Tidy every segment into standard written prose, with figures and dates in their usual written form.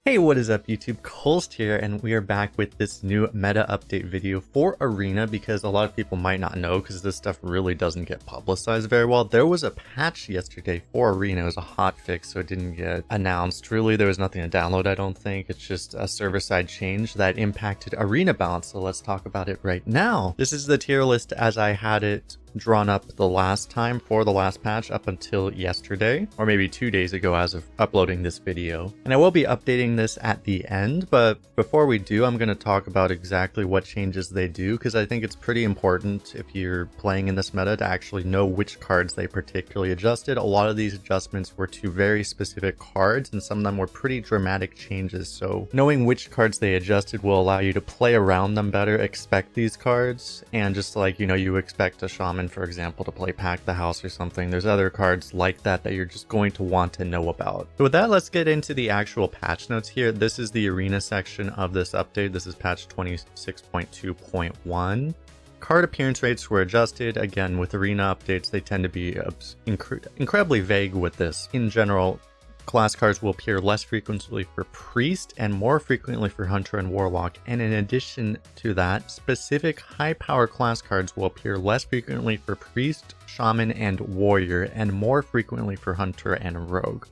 Hey, what is up YouTube? Kolst here, and we are back with this new meta update video for Arena because a lot of people might not know because this stuff really doesn't get publicized very well. There was a patch yesterday for Arena. It was a hot fix, so it didn't get announced. Really, there was nothing to download, I don't think. It's just a server-side change that impacted Arena balance, so let's talk about it right now. This is the tier list as I had it drawn up the last time for the last patch up until yesterday, or maybe 2 days ago as of uploading this video. And I will be updating this at the end, but before we do, I'm going to talk about exactly what changes they do, because I think it's pretty important if you're playing in this meta to actually know which cards they particularly adjusted. A lot of these adjustments were to very specific cards, and some of them were pretty dramatic changes, so knowing which cards they adjusted will allow you to play around them better, expect these cards, and just like, you expect a Shaman, for example, to play Pack the House or something. There's other cards like that that you're just going to want to know about. So with that, let's get into the actual patch notes here. This is the Arena section of this update. This is patch 26.2.1. Card appearance rates were adjusted. Again, with Arena updates, they tend to be incredibly vague with this. In general, class cards will appear less frequently for Priest and more frequently for Hunter and Warlock, and in addition to that, specific high power class cards will appear less frequently for Priest, Shaman, and Warrior, and more frequently for Hunter and Rogue.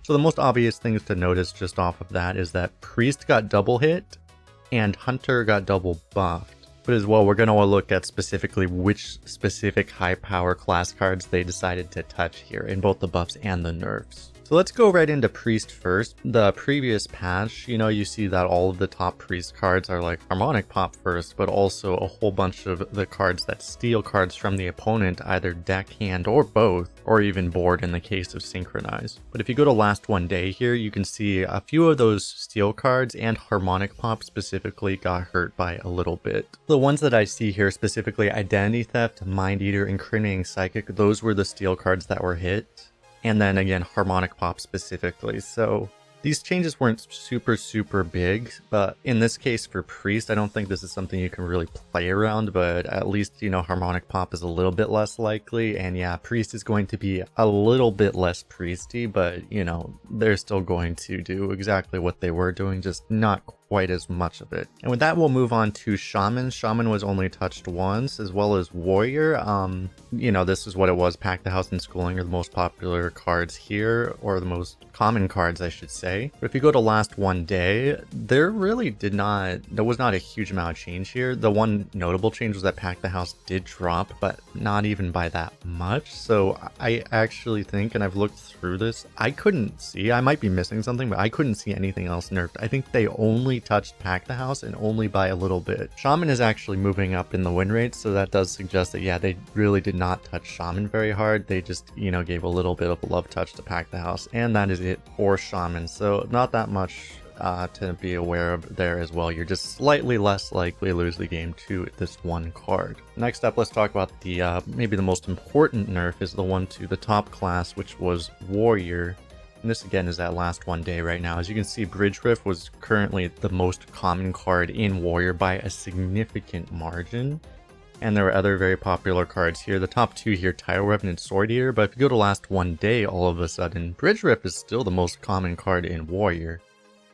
So the most obvious things to notice just off of that is that Priest got double hit and Hunter got double buffed. But as well, we're going to look at specifically which specific high power class cards they decided to touch here in both the buffs and the nerfs. So let's go right into Priest first. The previous patch, you see that all of the top Priest cards are like Harmonic Pop first, but also a whole bunch of the cards that steal cards from the opponent, either deck, hand, or both, or even board in the case of Synchronize. But if you go to last one day here, you can see a few of those steal cards and Harmonic Pop specifically got hurt by a little bit. The ones that I see here, specifically Identity Theft, Mind Eater, Incriminating Psychic, those were the steal cards that were hit. And then again, Harmonic Pop specifically. So these changes weren't super big, but in this case for Priest, I don't think this is something you can really play around, but at least, Harmonic Pop is a little bit less likely. And yeah, Priest is going to be a little bit less priesty, but they're still going to do exactly what they were doing, just not quite as much of it. And with that, we'll move on to Shaman. Shaman was only touched once, as well as Warrior. This is what it was. Pack the House and Schooling are the most popular cards here, or the most common cards, I should say. But if you go to last one day, there was not a huge amount of change here. The one notable change was that Pack the House did drop, but not even by that much. So I actually think, and I've looked through this, I couldn't see, I might be missing something, but I couldn't see anything else nerfed. I think they only touched Pack the House, and only by a little bit. Shaman is actually moving up in the win rate, so that does suggest that, yeah, they really did not touch Shaman very hard. They just, gave a little bit of a love touch to Pack the House, and that is it for Shaman. So not that much to be aware of there as well. You're just slightly less likely to lose the game to this one card. Next up, let's talk about the maybe the most important nerf is the one to the top class, which was Warrior. And this again is that last one day right now. As you can see, Bridge Rift was currently the most common card in Warrior by a significant margin. And there were other very popular cards here. The top two here, Tidal Revenant, Sword Eater. But if you go to last one day, all of a sudden, Bridge Rift is still the most common card in Warrior.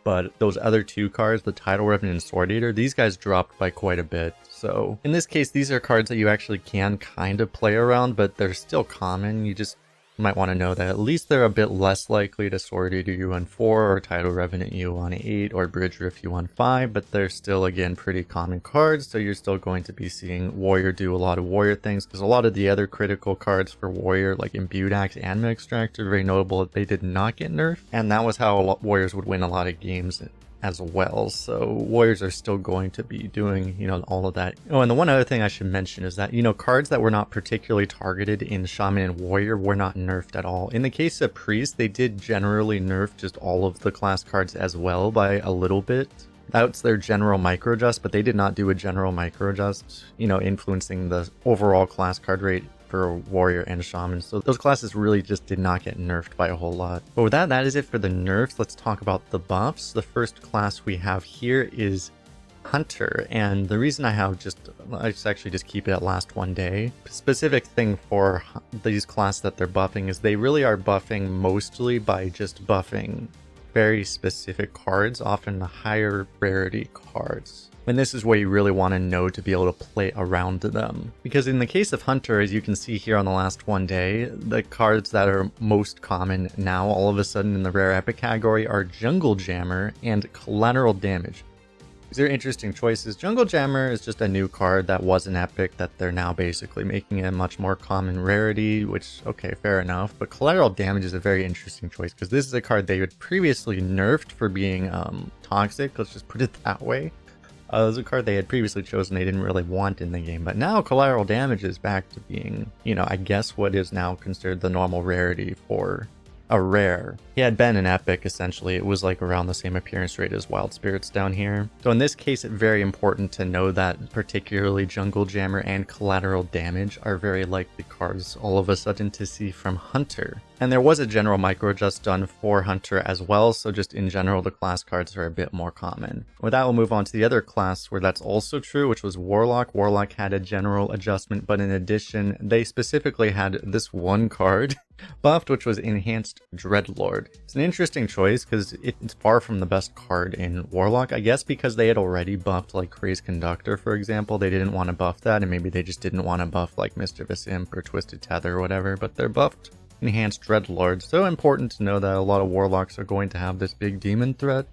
But those other two cards, the Tidal Revenant and Sword Eater, these guys dropped by quite a bit. So in this case, these are cards that you actually can kind of play around, but they're still common. You just might want to know that at least they're a bit less likely to Sword Eater you on 4, or Tidal Revenant you on 8, or Bridge Rift you on 5, but they're still, again, pretty common cards, so you're still going to be seeing Warrior do a lot of Warrior things, because a lot of the other critical cards for Warrior, like Imbued Axe and Extract, are very notable that they did not get nerfed, and that was how Warriors would win a lot of games as well. So Warriors are still going to be doing, all of that. Oh, and the one other thing I should mention is that, cards that were not particularly targeted in Shaman and Warrior were not nerfed at all. In the case of Priest, they did generally nerf just all of the class cards as well by a little bit. That's their general micro adjust, but they did not do a general micro adjust, influencing the overall class card rate for Warrior and Shaman. So those classes really just did not get nerfed by a whole lot. But with that, that is it for the nerfs. Let's talk about the buffs. The first class we have here is Hunter, and the reason I actually just keep it at last one day. Specific thing for these classes that they're buffing is they really are buffing mostly by just buffing very specific cards, often the higher rarity cards. And this is where you really want to know to be able to play around them. Because in the case of Hunter, as you can see here on the last one day, the cards that are most common now all of a sudden in the rare epic category are Jungle Jammer and Collateral Damage. These are interesting choices. Jungle Jammer is just a new card that was an epic that they're now basically making a much more common rarity, which, okay, fair enough. But Collateral Damage is a very interesting choice because this is a card they had previously nerfed for being toxic, let's just put it that way. It was a card they had previously chosen they didn't really want in the game, but now Collateral Damage is back to being, I guess what is now considered the normal rarity for a rare. He had been an epic, essentially. It was like around the same appearance rate as Wild Spirits down here. So in this case, it's very important to know that particularly Jungle Jammer and Collateral Damage are very likely cards all of a sudden to see from Hunter. And there was a general micro adjust done for Hunter as well, so just in general, the class cards are a bit more common. With that, we'll move on to the other class where that's also true, which was Warlock. Warlock had a general adjustment, but in addition, they specifically had this one card buffed, which was Enhanced Dreadlord. It's an interesting choice because it's far from the best card in Warlock, I guess because they had already buffed like Crazed Conductor, for example. They didn't want to buff that, and maybe they just didn't want to buff like Mischievous Imp or Twisted Tether or whatever, but they're buffed Enhanced Dreadlord. So important to know that a lot of Warlocks are going to have this big demon threat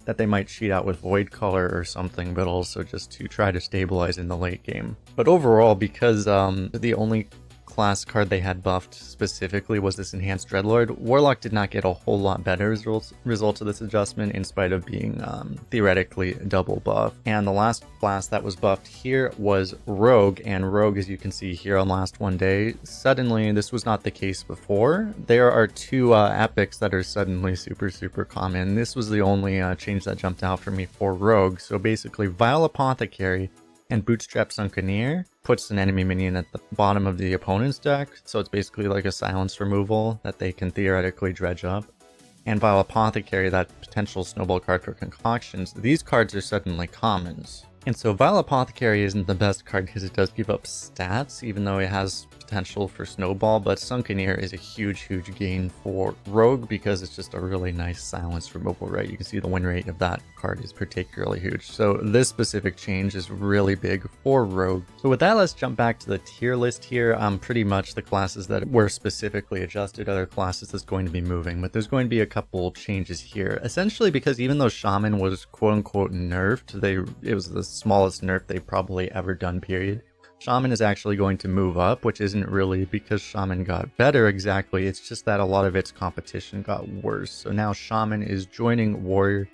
that they might cheat out with Void Color or something, but also just to try to stabilize in the late game. But overall, because the only class card they had buffed specifically was this Enhanced Dreadlord, Warlock did not get a whole lot better as a result of this adjustment in spite of being theoretically double buff. And the last class that was buffed here was Rogue, and Rogue, as you can see here on last one day, suddenly, this was not the case before, there are two epics that are suddenly super common. This was the only change that jumped out for me for Rogue. So basically Vile Apothecary and Bootstrap Sunkeneer puts an enemy minion at the bottom of the opponent's deck, so it's basically like a silence removal that they can theoretically dredge up. And Vile Apothecary, that potential snowball card for concoctions, these cards are suddenly commons. And so Vile Apothecary isn't the best card because it does give up stats, even though it has potential for snowball, but Sunkeneer is a huge gain for Rogue because it's just a really nice silence removal, right? You can see the win rate of that card is particularly huge. So this specific change is really big for Rogue. So with that, let's jump back to the tier list here. Pretty much the classes that were specifically adjusted, other classes that's going to be moving, but there's going to be a couple changes here. Essentially because even though Shaman was quote unquote nerfed, it was the smallest nerf they've probably ever done, period. Shaman is actually going to move up, which isn't really because Shaman got better exactly, it's just that a lot of its competition got worse. So now Shaman is joining Warrior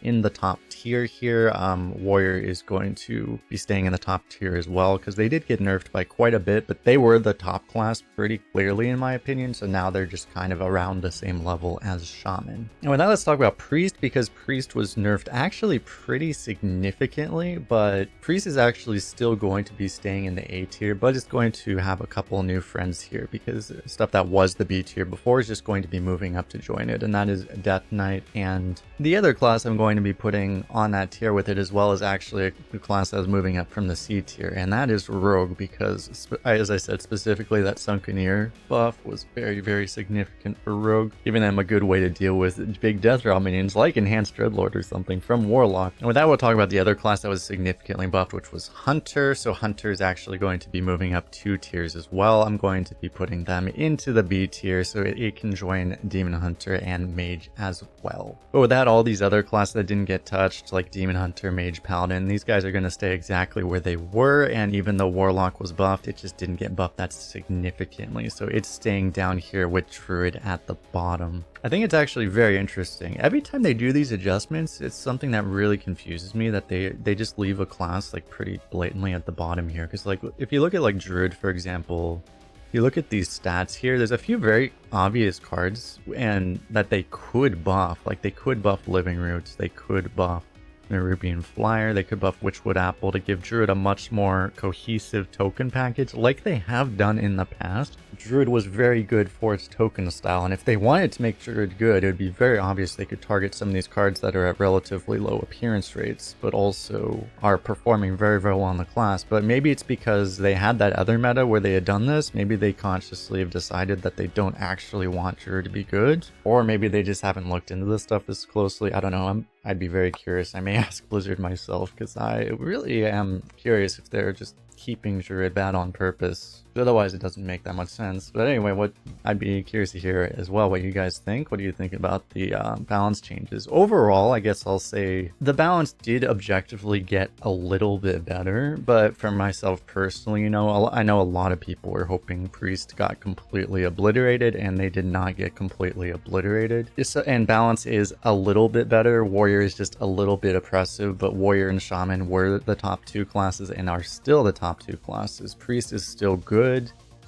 in the top tier here. Warrior is going to be staying in the top tier as well because they did get nerfed by quite a bit, but they were the top class pretty clearly in my opinion, so now they're just kind of around the same level as Shaman. And with that, let's talk about Priest, because Priest was nerfed actually pretty significantly, but Priest is actually still going to be staying in the A tier, but it's going to have a couple new friends here because stuff that was the B tier before is just going to be moving up to join it, and that is Death Knight. And the other class I'm going to be putting on that tier with it as well is actually a class that is moving up from the C tier, and that is Rogue, because as I said, specifically that Sunkeneer buff was very significant for Rogue, giving them a good way to deal with big death route minions like Enhanced Dreadlord or something from Warlock. And with that, we'll talk about the other class that was significantly buffed, which was Hunter. So Hunter is actually going to be moving up 2 tiers as well. I'm going to be putting them into the B tier so it can join Demon Hunter and Mage as well. But with that, all these other classes that didn't get touched, like Demon Hunter, Mage, Paladin, these guys are going to stay exactly where they were, and even though Warlock was buffed, it just didn't get buffed that significantly, so it's staying down here with Druid at the bottom. I think it's actually very interesting. Every time they do these adjustments, it's something that really confuses me, that they just leave a class like pretty blatantly at the bottom here, because like if you look at like Druid, for example, you look at these stats here, there's a few very obvious cards and that they could buff. Like they could buff Living Roots, they could buff Nerubian Flyer. They could buff Witchwood Apple to give Druid a much more cohesive token package like they have done in the past. Druid was very good for its token style, and if they wanted to make Druid good, it would be very obvious they could target some of these cards that are at relatively low appearance rates, but also are performing very, very well in the class. But maybe it's because they had that other meta where they had done this. Maybe they consciously have decided that they don't actually want Druid to be good, or maybe they just haven't looked into this stuff as closely. I don't know. I'd be very curious. I may ask Blizzard myself, because I really am curious if they're just keeping Druid bad on purpose. Otherwise, it doesn't make that much sense. But anyway, what I'd be curious to hear as well, what you guys think. What do you think about the balance changes? Overall, I guess I'll say the balance did objectively get a little bit better. But for myself personally, you know, I know a lot of people were hoping Priest got completely obliterated, and they did not get completely obliterated. And balance is a little bit better. Warrior is just a little bit oppressive, but Warrior and Shaman were the top two classes and are still the top two classes. Priest is still good.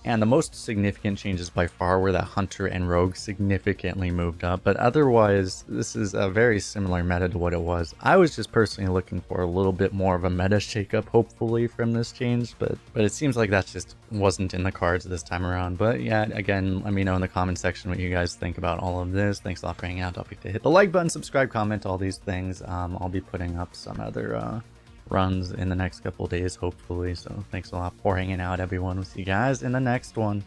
And the most significant changes by far were that Hunter and Rogue significantly moved up, but otherwise this is a very similar meta to what it was. I was just personally looking for a little bit more of a meta shakeup hopefully from this change, but it seems like that just wasn't in the cards this time around. But yeah, again, let me know in the comment section what you guys think about all of this. Thanks a lot for hanging out. Don't forget to hit the like button, subscribe, comment, all these things. I'll be putting up some other runs in the next couple days hopefully, so thanks a lot for hanging out everyone. We'll see you guys in the next one.